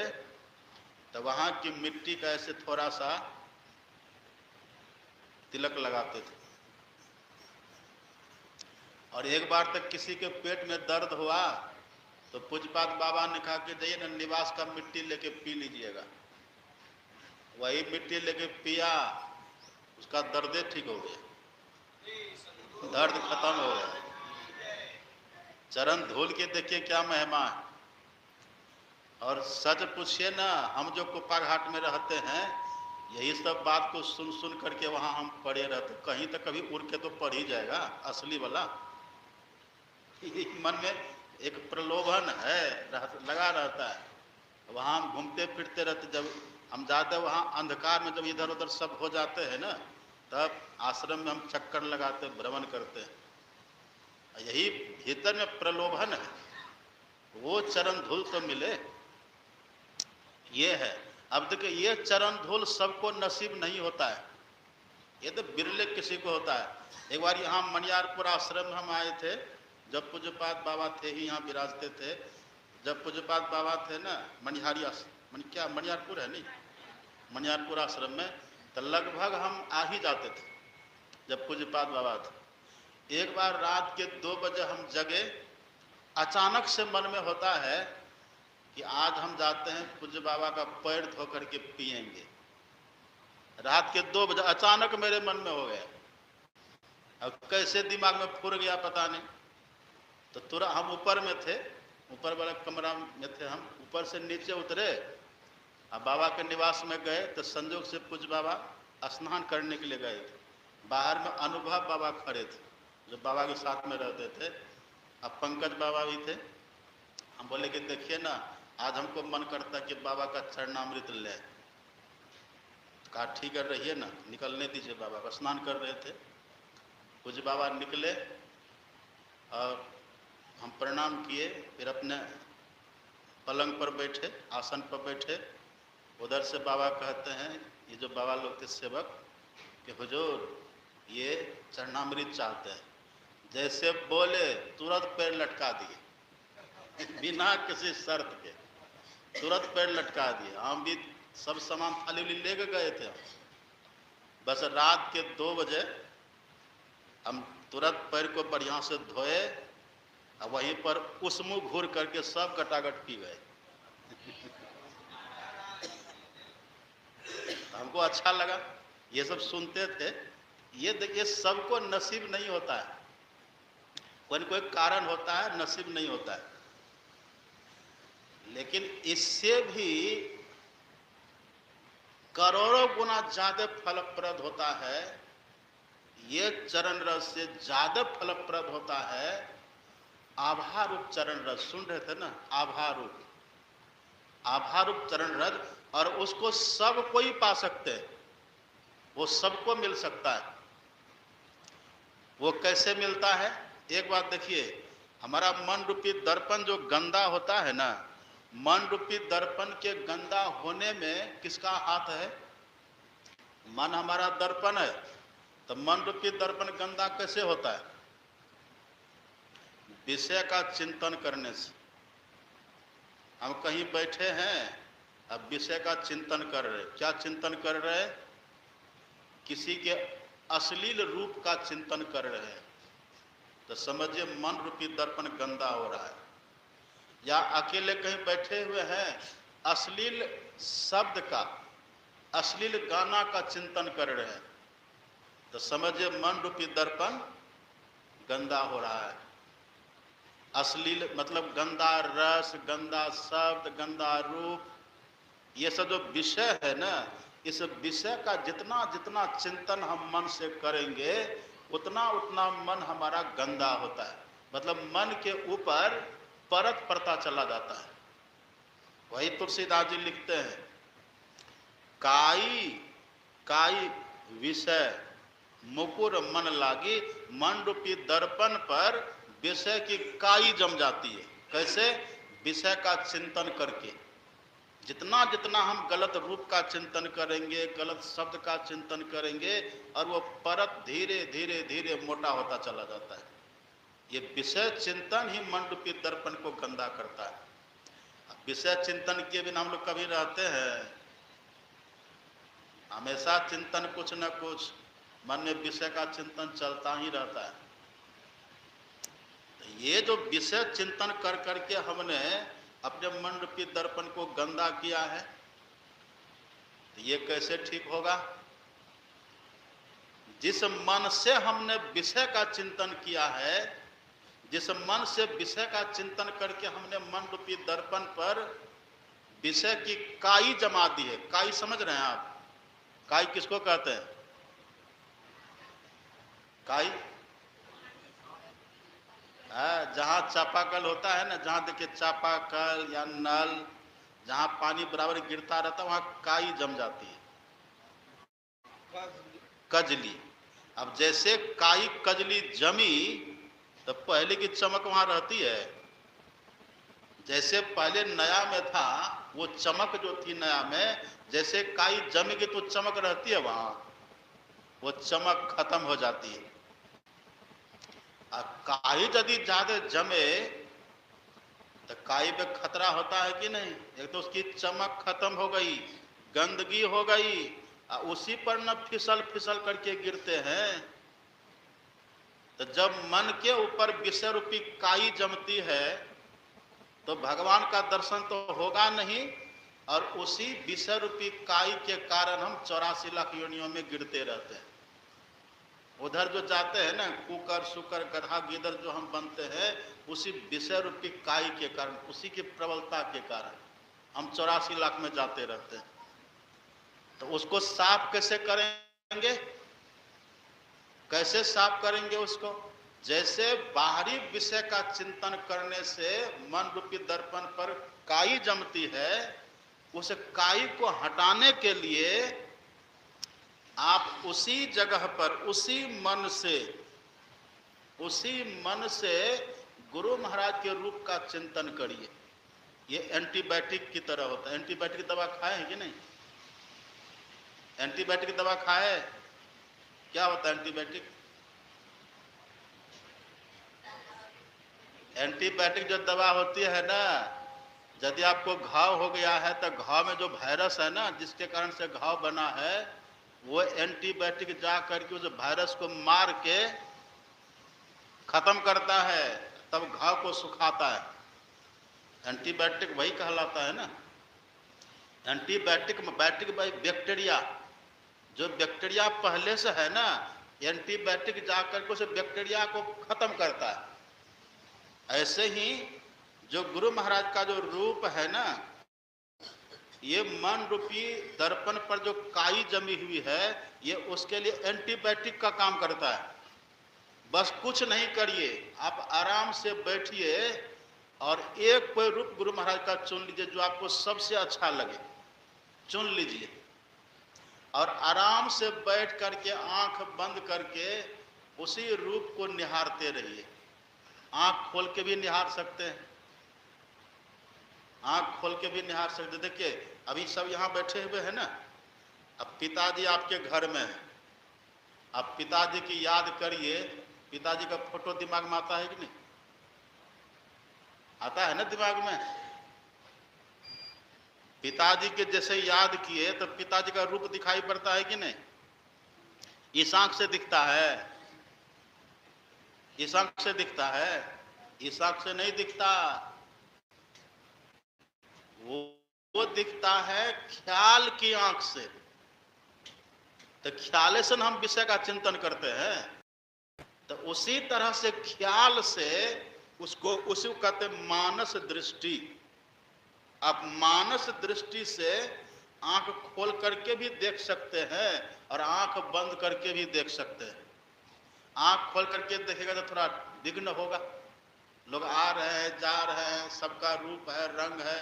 Speaker 1: तो वहाँ की मिट्टी का ऐसे थोड़ा सा तिलक लगाते थे। और एक बार तक किसी के पेट में दर्द हुआ तो पूज्यपाद बाबा ने कहा कि जाइए ना, निवास का मिट्टी लेके पी लीजिएगा। वही मिट्टी लेके पिया, उसका दर्द ठीक हो गया, दर्द खत्म हो गया। चरण धूल के देखिए क्या महिमा है। और सच पूछिए ना, हम जो कुप्पा घाट में रहते हैं, यही सब बात को सुन सुन करके वहाँ हम पड़े रहते, कहीं तो कभी उड़ के तो पड़ ही जाएगा असली वाला। मन में एक प्रलोभन है, लगा रहता है। वहाँ हम घूमते फिरते रहते, जब हम जाते वहाँ अंधकार में, जब इधर उधर सब हो जाते हैं ना, तब आश्रम में हम चक्कर लगाते भ्रमण करते हैं। यही भीतर में प्रलोभन है, वो चरण धूल तो मिले, ये है। अब देखिए, ये चरण धूल सबको नसीब नहीं होता है, ये तो बिरले किसी को होता है। एक बार यहाँ मनियारपुर आश्रम में हम आए थे, जब पूज्यपाद बाबा थे ही यहाँ विराजते थे। जब पूज्यपाद बाबा थे ना मनिहारी क्या मनियारपुर है नहीं, मनियारपुर आश्रम में, तो लगभग हम आ ही जाते थे जब पूज्यपाद बाबा थे। एक बार रात के 2 बजे हम जगे, अचानक से मन में होता है कि आज हम जाते हैं पूज्य बाबा का पैर धो करके पिएंगे। रात के 2 बजे अचानक मेरे मन में हो गया, अब कैसे दिमाग में फुर गया पता नहीं। तो तुरंत हम ऊपर में थे, ऊपर वाला कमरा में थे, हम ऊपर से नीचे उतरे, अब बाबा के निवास में गए तो संजोग से पूज्य बाबा स्नान करने के लिए गए थे। बाहर में अनुभव बाबा खड़े थे, जो बाबा के साथ में रहते थे। अब पंकज बाबा भी थे। हम बोले कि देखिए ना, आज हमको मन करता कि बाबा का चरणामृत ले। कहा ठीक है, रहिए ना, निकलने दीजिए। बाबा का स्नान कर रहे थे, पूज्य बाबा निकले और हम प्रणाम किए, फिर अपने पलंग पर बैठे, आसन पर बैठे। उधर से बाबा कहते हैं, ये जो बाबा लोग थे सेवक, कि हुजूर ये चरणामृत चाहते हैं। जैसे बोले तुरंत पैर लटका दिए, बिना किसी शर्त के तुरंत पैर लटका दिए। हम भी सब सामान थाली लेके गए थे। बस रात के 2 बजे हम तुरंत पैर को बढ़िया से धोए और वहीं पर उस मुँह घूर करके सब गटागट पी गए। हमको अच्छा लगा, ये सब सुनते थे। ये देखिए, सबको नसीब नहीं होता है, कोई न कोई कारण होता है, नसीब नहीं होता है। लेकिन इससे भी करोड़ों गुना ज्यादा फलप्रद होता है, ये चरण रस से ज्यादा फलप्रद होता है आभारूप चरण रस। सुन रहे थे ना, आभारूप, आभारूप चरण रस। और उसको सब कोई पा सकते हैं, वो सबको मिल सकता है। वो कैसे मिलता है? एक बात देखिए, हमारा मन रूपी दर्पण जो गंदा होता है ना, मन रूपी दर्पण के गंदा होने में किसका हाथ है? मन हमारा दर्पण है। तो मन रूपी दर्पण गंदा कैसे होता है? विषय का चिंतन करने से। हम कहीं बैठे हैं, अब विषय का चिंतन कर रहे, क्या चिंतन कर रहे? किसी के अश्लील रूप का चिंतन कर रहे हैं, तो समझिए मन रूपी दर्पण गंदा हो रहा है। या अकेले कहीं बैठे हुए हैं, अश्लील शब्द का, अश्लील गाना का चिंतन कर रहे हैं, तो समझिए मन रूपी दर्पण गंदा हो रहा है। अश्लील मतलब गंदा रस, गंदा शब्द, गंदा रूप, ये सब जो विषय है ना, इस विषय का जितना जितना चिंतन हम मन से करेंगे, उतना उतना मन हमारा गंदा होता है। मतलब मन के ऊपर परत पड़ता चला जाता है। वही तुलसीदास जी लिखते हैं, काई काई विषय मुकुर मन लागी, मन रूपी दर्पण पर विषय की काई जम जाती है। कैसे? विषय का चिंतन करके। जितना जितना हम गलत रूप का चिंतन करेंगे, गलत शब्द का चिंतन करेंगे, और वो परत धीरे धीरे धीरे मोटा होता चला जाता है। ये विषय चिंतन ही मन रूपी दर्पण को गंदा करता है। विषय चिंतन के बिना हम लोग कभी रहते हैं? हमेशा चिंतन कुछ न कुछ मन में विषय का चिंतन चलता ही रहता है। ये जो विषय चिंतन कर करके हमने अपने मन रूपी दर्पण को गंदा किया है, तो ये कैसे ठीक होगा? जिस मन से हमने विषय का चिंतन किया है, जिस मन से विषय का चिंतन करके हमने मन रूपी दर्पण पर विषय की काई जमा दी है। काई समझ रहे हैं आप? काई किसको कहते हैं? काई जहां चापाकल होता है ना, जहां देखिए चापाकल या नल, जहां पानी बराबर गिरता रहता है, वहां काई जम जाती है, कजली। अब जैसे काई कजली जमी तो पहले की चमक वहां रहती है। जैसे पहले नया में था, वो चमक जो थी नया में, जैसे काई जमेगी तो चमक रहती है वहां, वो चमक खत्म हो जाती है। काई यदि ज्यादा जमे तो काई पे खतरा होता है कि नहीं? एक तो उसकी चमक खत्म हो गई, गंदगी हो गई, उसी पर न फिसल फिसल करके गिरते हैं। तो जब मन के ऊपर विषय रूपी काई जमती है तो भगवान का दर्शन तो होगा नहीं, और उसी विषय रूपी काई के कारण हम 84 लाख योनियों में गिरते रहते हैं। उधर जो जाते हैं ना, कुकर सुकर गधा गिदड़ जो हम बनते हैं, उसी विषय रूपी काई के कारण, उसी की प्रबलता के कारण हम 84 लाख में जाते रहते हैं। तो उसको साफ कैसे करेंगे? कैसे साफ करेंगे उसको? जैसे बाहरी विषय का चिंतन करने से मन रूपी दर्पण पर काई जमती है, उस काई को हटाने के लिए आप उसी जगह पर उसी मन से गुरु महाराज के रूप का चिंतन करिए। ये एंटीबायोटिक की तरह होता है। एंटीबायोटिक की दवा खाए हैं कि नहीं? एंटीबायोटिक की दवा खाए? क्या होता है एंटीबायोटिक? एंटीबायोटिक जो दवा होती है ना, यदि आपको घाव हो गया है तो घाव में जो वायरस है ना, जिसके कारण से घाव बना है, वो एंटीबायोटिक जा करके उस वायरस को मार के खत्म करता है, तब घाव को सुखाता है। एंटीबायोटिक वही कहलाता है ना। एंटीबायोटिक बैक्टीरिया, जो बैक्टीरिया पहले से है ना, एंटीबायोटिक जाकर के उस बैक्टीरिया को खत्म करता है। ऐसे ही जो गुरु महाराज का जो रूप है ना, ये मन रूपी दर्पण पर जो काई जमी हुई है, ये उसके लिए एंटीबायोटिक का काम करता है। बस कुछ नहीं करिए, आप आराम से बैठिए और एक कोई रूप गुरु महाराज का चुन लीजिए, जो आपको सबसे अच्छा लगे, चुन लीजिए और आराम से बैठ करके आंख बंद करके उसी रूप को निहारते रहिए। आंख खोल के भी निहार सकते हैं, आंख खोल के भी निहार सकते। देखिए अभी सब यहाँ बैठे हुए हैं ना, अब पिताजी आपके घर में है, अब पिताजी की याद करिए। पिताजी का फोटो दिमाग में आता है कि नहीं? आता है ना दिमाग में? पिताजी के जैसे याद किए तो पिताजी का रूप दिखाई पड़ता है कि नहीं? इस आंख से दिखता है, इस आंख से दिखता है, इस आंख से नहीं दिखता। वो दिखता है ख्याल की आंख से। तो ख्याल से हम विषय का चिंतन करते हैं, तो उसी तरह से ख्याल से उसको कहते हैं मानस दृष्टि। आप मानस दृष्टि से आंख खोल करके भी देख सकते हैं और आंख बंद करके भी देख सकते हैं। आंख खोल करके देखेगा तो थोड़ा विघ्न होगा, लोग आ रहे हैं जा रहे हैं, सबका रूप है रंग है,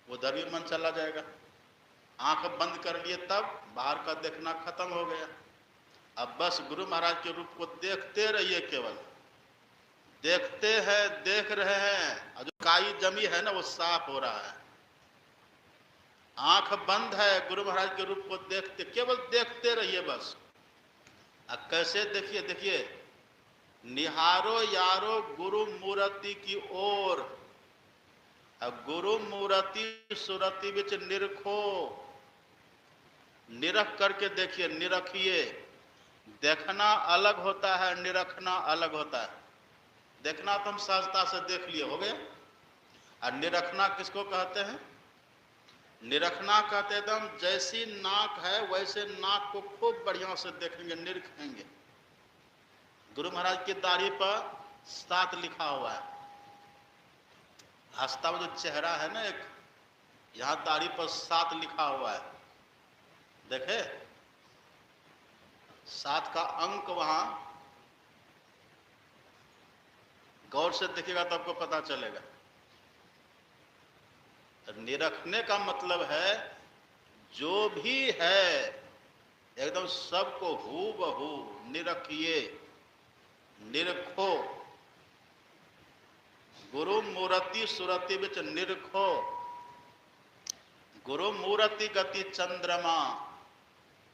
Speaker 1: उधर भी मन चला जाएगा। आंख बंद कर लिए तब बाहर का देखना खत्म हो गया। अब बस गुरु महाराज के रूप को देखते रहिए, केवल देखते हैं, देख रहे हैं, और जो काई जमी है ना वो साफ हो रहा है। आंख बंद है, गुरु महाराज के रूप को देखते, केवल देखते रहिए बस। अब कैसे देखिए? देखिए, निहारो यारो गुरु मूर्ति की ओर। अब गुरु मूर्ति सुरति विच निरखो, निरख करके देखिए, निरखिए। देखना अलग होता है, निरखना अलग होता है। देखना तो हम सहजता से देख लिए, हो गया। और निरखना किसको कहते हैं? निरखना कहते हैं हम जैसी नाक है वैसे नाक को खूब बढ़िया से देखेंगे, निरखेंगे। गुरु महाराज की दाढ़ी पर 7 लिखा हुआ है। हंसता हुआ जो चेहरा है ना, एक यहां दाढ़ी पर 7 लिखा हुआ है, देखे 7 का अंक वहां गौर से देखिएगा तो आपको पता चलेगा। निरखने का मतलब है जो भी है एकदम सबको हूबहू निरखिए, निरखो। गुरु मूर्ति सुरति बिच निरखो, गुरु मूर्ति गति चंद्रमा,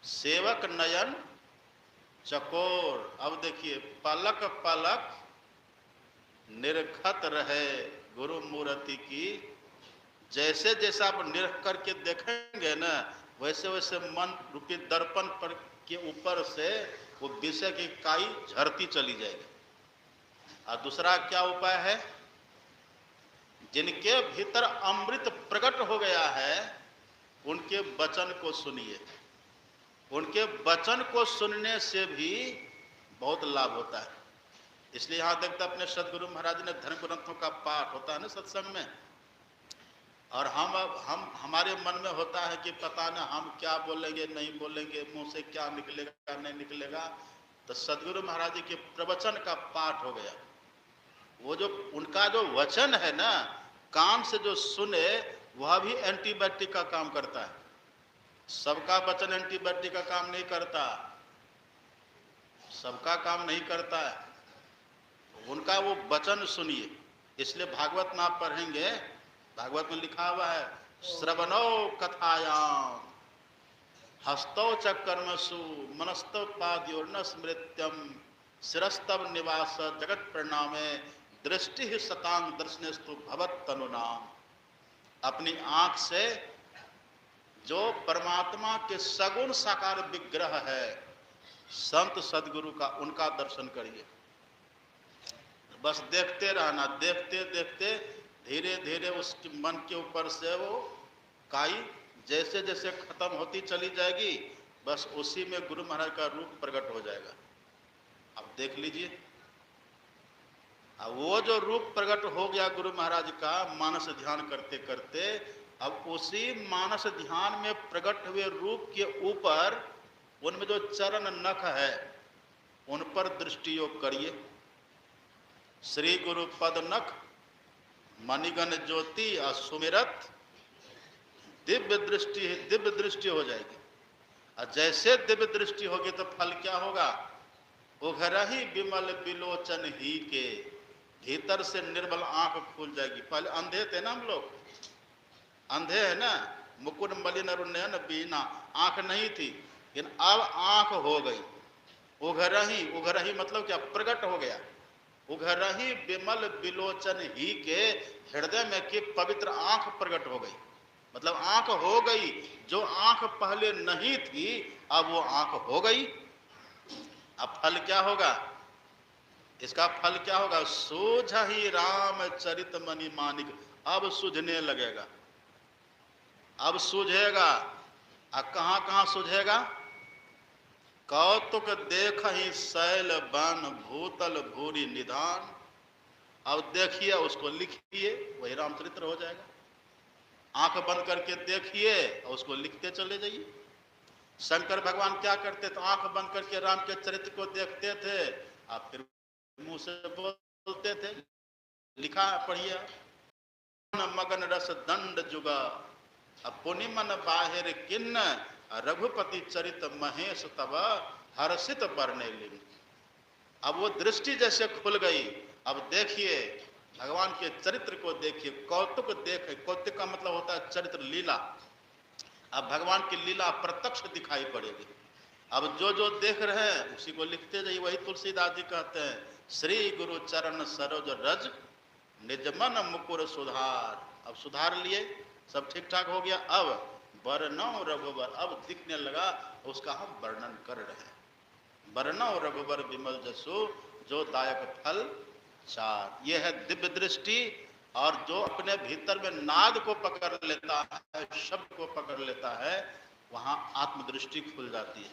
Speaker 1: सेवक नयन चकोर। अब देखिए पलक पलक निरखत रहे गुरु मूर्ति की। जैसे जैसे आप निरख करके देखेंगे ना, वैसे वैसे मन रूपी दर्पण पर के ऊपर से वो विषय की काई झरती चली जाएगी। और दूसरा क्या उपाय है, जिनके भीतर अमृत प्रकट हो गया है उनके वचन को सुनिए। उनके वचन को सुनने से भी बहुत लाभ होता है। इसलिए यहां देखते अपने सदगुरु महाराज ने धर्म ग्रंथों का पाठ होता है ना सत्संग में, और हम हमारे मन में होता है कि पता ना हम क्या बोलेंगे नहीं बोलेंगे, मुंह से क्या निकलेगा नहीं निकलेगा। तो सदगुरु महाराज जी के प्रवचन का पाठ हो गया। वो जो उनका जो वचन है ना, कान से जो सुने वह भी एंटीबायोटिक का काम करता है। सबका वचन एंटीबायोटिक का काम नहीं करता, सबका काम नहीं करता है। उनका वो वचन सुनिए। इसलिए भागवत में आप पढ़ेंगे, भागवत में लिखा हुआ है श्रवणो कथायाम हस्तौ च कर्मसु मनस्तव पाद्योर्न स्मृत्यम शिरस्तव निवास जगत प्रणामे दृष्टि ही शतांग दर्शनेस्तु भवत तनुनाम। अपनी आंख से जो परमात्मा के सगुण साकार विग्रह है संत सदगुरु का, उनका दर्शन करिए। बस देखते रहना, देखते देखते धीरे धीरे उसके मन के ऊपर से वो काई जैसे जैसे खत्म होती चली जाएगी, बस उसी में गुरु महाराज का रूप प्रकट हो जाएगा। अब देख लीजिए, अब वो जो रूप प्रकट हो गया गुरु महाराज का मानस ध्यान करते करते, अब उसी मानस ध्यान में प्रकट हुए रूप के ऊपर उनमें जो चरण नख है उन पर दृष्टि योग करिए। श्री गुरु पद नख मणिगण ज्योति असुमिरत दिव्य दृष्टि हो जाएगी। और जैसे दिव्य दृष्टि होगी तो फल क्या होगा, उघरही विमल बिलोचन ही के, भीतर से निर्मल आंख खुल जाएगी। पहले अंधे थे ना हम लोग, अंधे है ना, मुकुट मलिन नयन बीना, आंख नहीं थी, लेकिन अब आंख हो गई। उघरही, उघरही मतलब क्या, प्रकट हो गया। उघरही विमल बिलोचन ही के, हृदय में की पवित्र आंख प्रकट हो गई, मतलब आंख हो गई। जो आंख पहले नहीं थी अब वो आंख हो गई। अब फल क्या होगा, इसका फल क्या होगा, सूझ ही राम चरित मणि मानिक। अब सूझने लगेगा, अब सूझेगा। अब कहां कहां सूझेगा, कौतुक देख ही शैल बन भूतल भूरी निधान। अब देखिए, उसको लिखिए, वही रामचरित्र हो जाएगा। आंख बंद करके देखिए और उसको लिखते चले जाइए। शंकर भगवान क्या करते थे, आंख बंद करके राम के चरित्र को देखते थे, आप फिर मुंह से बोलते थे, लिखा पढ़िए। मगन रस दंड जुगा पुनि मन बाहिर किन्न, रघुपति चरित महेश तब हर्षित बरने लिंग। अब वो दृष्टि जैसे खुल गई। अब देखिए भगवान के चरित्र को देखिए, कौतुक देखे। कौतुक का मतलब होता है चरित्र, लीला। अब भगवान की लीला प्रत्यक्ष दिखाई पड़ेगी। अब जो जो देख रहे हैं उसी को लिखते जाइए। वही तुलसीदास जी कहते हैं, श्री गुरु चरण सरोज रज निजमन मुकुर सुधार। अब सुधार लिए, सब ठीक ठाक हो गया। अब वर्णव रघुबर, अब दिखने लगा, उसका हम वर्णन कर रहे हैं। वर्णव रघुबर विमल जसु जो दायक फल चार। यह है दिव्य दृष्टि। और जो अपने भीतर में नाद को पकड़ लेता है, शब्द को पकड़ लेता है, वहां आत्मदृष्टि खुल जाती है।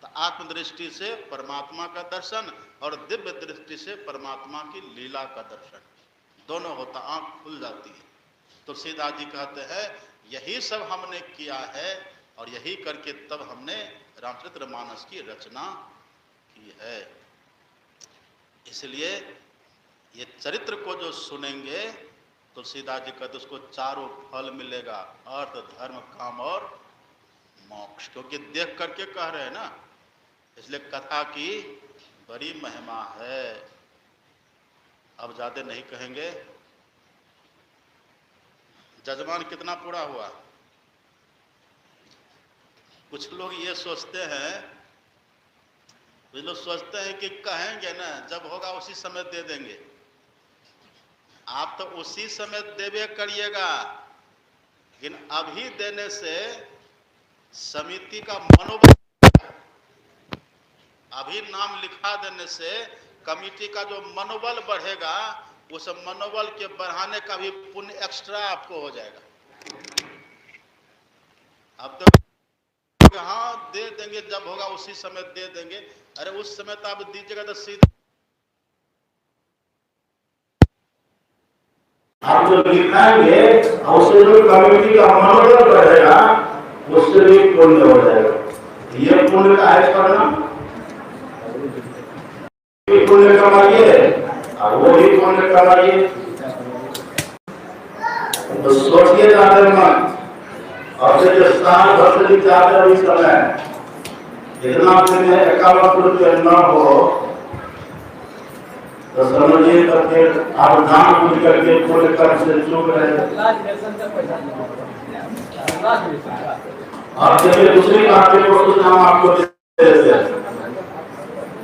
Speaker 1: तो आत्मदृष्टि से परमात्मा का दर्शन और दिव्य दृष्टि से परमात्मा की लीला का दर्शन, दोनों होता, आंख खुल जाती है। तुलसीदास जी कहते हैं यही सब हमने किया है और यही करके तब हमने रामचरितमानस की रचना की है। इसलिए ये चरित्र को जो सुनेंगे, तुलसीदास जी कहते उसको चारों फल मिलेगा, अर्थ धर्म काम और मोक्ष, क्योंकि देख करके कह रहे हैं ना, इसलिए कथा की बड़ी महिमा है। अब ज्यादा नहीं कहेंगे। जजमान कितना पूरा हुआ? कुछ लोग ये सोचते हैं, कुछ लोग सोचते हैं कि कहेंगे ना, जब होगा उसी समय दे देंगे। आप तो उसी समय देवे करिएगा, लेकिन अभी देने से समिति का मनोबल, अभी नाम लिखा देने से कमिटी का जो मनोबल बढ़ेगा, उस मनोबल के बढ़ाने का भी पुण्य एक्स्ट्रा आपको हो जाएगा। अब तो हाँ दे देंगे, जब होगा उसी समय दे देंगे। अरे उस समय तो आप दीजिएगा तो सीधा आप जो लिखाएंगे उससे जो कमिटी का मनोबल बढ़ेगा, उससे भी पुण्य हो जाएगा। ये पुण्य का है करना, पुण्य कमाइए और वो भी पुण्य कमाइए। तो सोचिए चादर मत, और जो साल भर से चादर इस समय इतना दिन 51 रुपये न हो तो समझिए तो फिर आप दान पूछ करके पूरे कर्ज से चूक रहे। और जब दूसरी बात को कुछ नाम आपको देते हैं,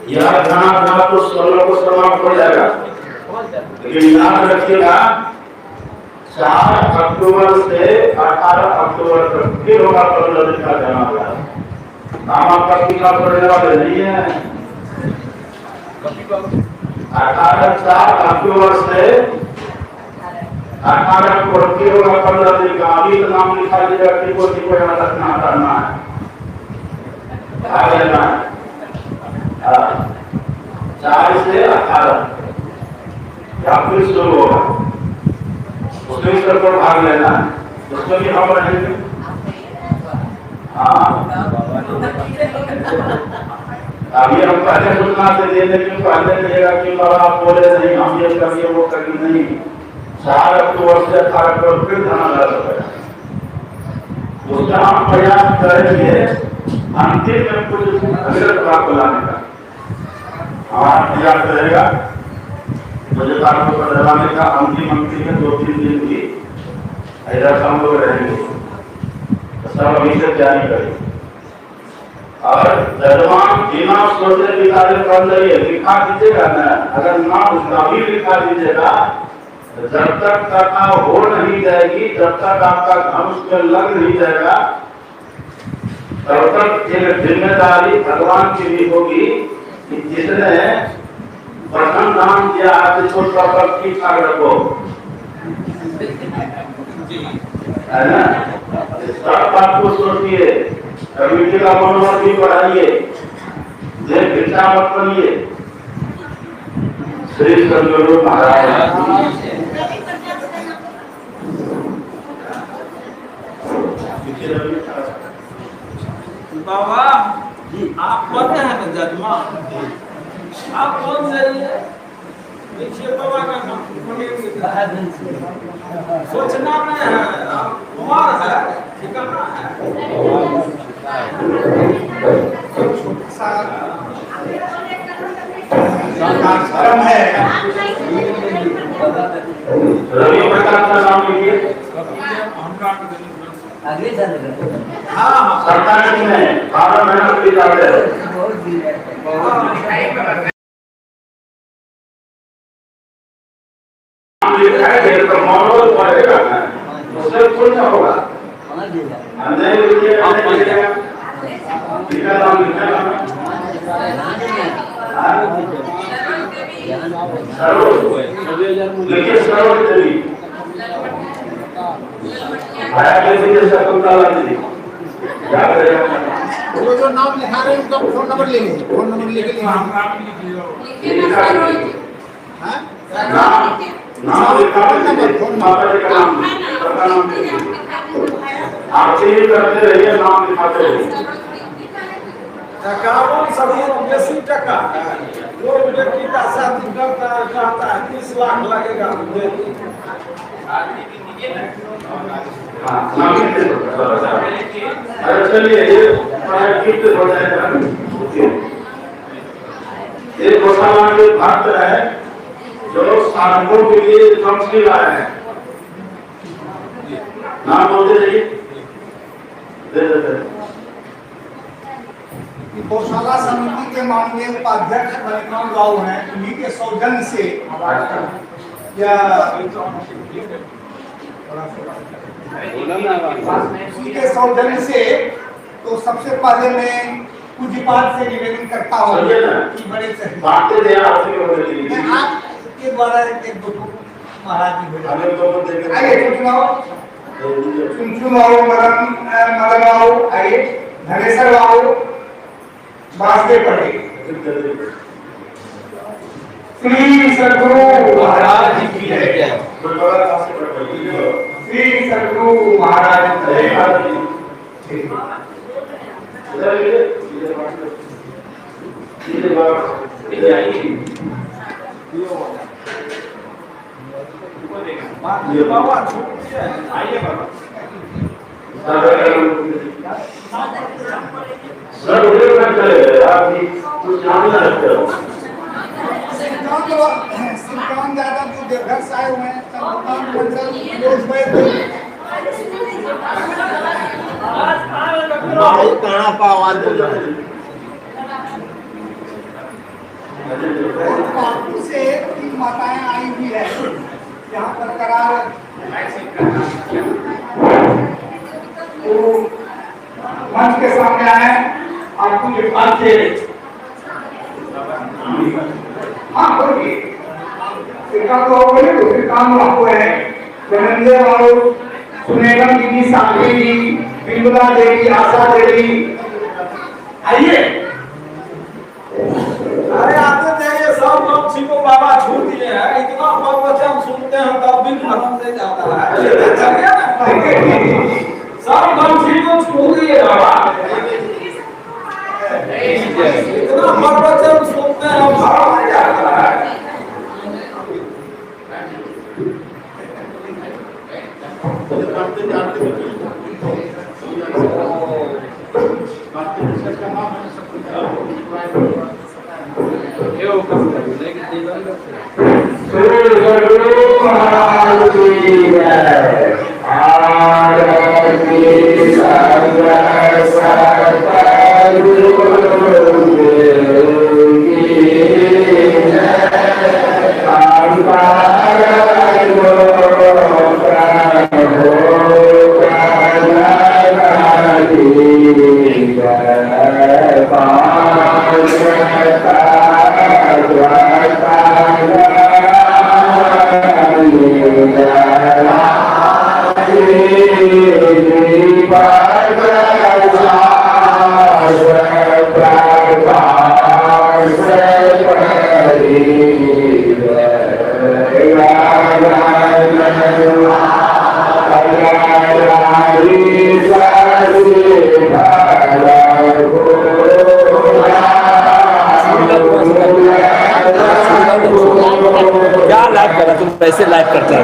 Speaker 1: यह गाना तो 16 को समाप्त हो जाएगा, लेकिन याद रखिएगा 4 अक्टूबर से 18 अक्टूबर तक फिर होगा 15 दिन का जमा। आपका टीका पड़ने वाले नहीं है। 4 अक्टूबर से 18 को फिर होगा 15 दिन का। अभी तो नाम लिखा लीजिएगा, टिको टिको यहाँ तक ना करना है, आगे ना 4 से 18 या फिर शुरू होगा, उसमें सर पर भाग लेना है, उसमें भी हम रहेंगे। अभी हम पहले सूचना से देने क्यों पहले कहिएगा कि बाबा आप बोले नहीं हम ये करिए वो करिए नहीं। 4 अक्टूबर से 18 अक्टूबर फिर धरना लगा है, उसका हम प्रयास करेंगे अंतिम में कुछ अग्रत को लाने का हमारा प्रयास रहेगा। मुझे आपको बदलाने का अंतिम में 2-3 दिन की ऐसा हम लोग रहेंगे, सब अभी से तैयारी करेंगे। और जजमान बिना सोचे विचारे कर जाइए, लिखा दीजिएगा ना, अगर ना भी लिखा दीजिएगा जब तक कथा हो नहीं जाएगी, जब तक आपका धन उसमें लग नहीं जाएगा, तब तक एक जिम्मेदारी भगवान की भी होगी कि जिसने प्रथम दान किया आपको सब ठीक ठाक रखो, है ना। सब बात को सोचिए, कमिटी का मनोबल भी बढ़ाइए, देख भिक्षा मत बनिए। श्री सदगुरु महाराज
Speaker 2: बाबा आप पढ़ते हैं ना जजमान, आप कौन से देखिए बाबा का सोचना में है, आप उम्र है, ठिकाना है।
Speaker 1: रवि प्रकाश का नाम लिखिए। हाँ सरकार में 12 महीना की जाते हैं, तो मनोबल बढ़ेगा ना, उससे कुछ ना होगा। नहीं लिखिए, लिखा नाम देखिए सरोज देवी आया, शकुंतला जी क्या करेगा।
Speaker 3: जो नाम लिखा रहे हैं उनका फोन नंबर ले लीजिए, फोन नंबर लेके ले हाँ
Speaker 4: नाम लिखा आप चेंज करते रहिए, नाम लिखाते रहिए।
Speaker 2: बेसी टका वो व्यक्ति का साथी कहता है 30 लाख लगेगा।
Speaker 4: अरे चलिए ये हो जाएगा। एक गौशाला के भक्त है जो साधकों के लिए काउंसलिंग आए हैं, नाम बोलते रहिए, दे देते।
Speaker 3: गौशाला समिति के माननीय उपाध्यक्ष मणिकांत राव हैं, उन्हीं के सौजन्य से या उनके सौजन्य से तो सबसे पहले मैं पूज्यपाद से निवेदन करता हूँ कि बड़े आपके द्वारा एक दो महाराज जी आइए चुनचुन आओ, मदन आओ, आइए धनेश्वर आओ, वासुदेव पटेल। श्री सद्गुरु महाराज की जय। श्री सद्गुरु महाराज की
Speaker 2: बाबा आइए बाबा
Speaker 4: सर आप कुछ नाम ना रखते हो।
Speaker 3: श्रीकांत यादव जो देवघर से आए हुए हैं,
Speaker 2: कहाँ का आवाज
Speaker 3: पालतू से 3 माताएं आई हुई है यहाँ पर करार मंच के सामने आए। आपको ये बात से हाँ बोलिए, श्रीकांत बाबू बोले तो श्रीकांत बाबू है, धनंजय बाबू, सुनेगम दीदी, साक्षी जी, बिंदुला देवी, आशा देवी, आइए।
Speaker 2: अरे आते जाइए, सब लोग को बाबा छू दिए हैं, इतना प्रवचन सुनते हैं तब भी भरम से जाता है। चलिए ना, सब गमछी को छू दिए बाबा, इतना प्रवचन सुनते हैं भरम से जाता है।
Speaker 5: क्या लाइव कर रहा तुम, कैसे लाइव करते हैं?